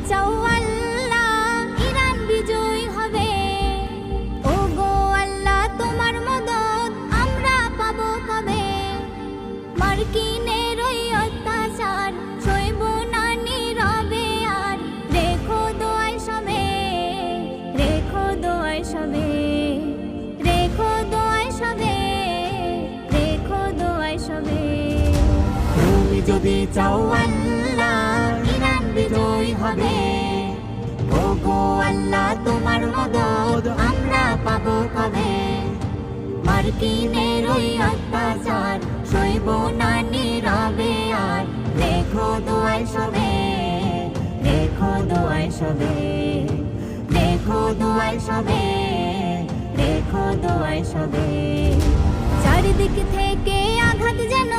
চাও আল্লাহ ইরান বিজয় হবে। ও গো আল্লাহ তোমার মদদ আমরা পাবো কবে? মার্কিনের ওই অত্যাচার সইব না নীরবে আর। রেখো দোয়ায় সবে, রেখো দোয়ায় সবে, রেখো দোয়ায় সবে, রেখো দোয়ায় সবে। তুমি যদি চাও আল্লাহ ইরান বিজয় হবে। ও গো আল্লাহ তোমার মদদ আমরা পাবো কবে? মার্কিনের ওই অত্যাচার সইব না নীরবে আর। রেখো দোয়ায় সবে, রেখো দোয়ায় সবে, রেখো দোয়ায় সবে, রেখো দোয়ায় সবে। চারিদিক থেকে আঘাত যেন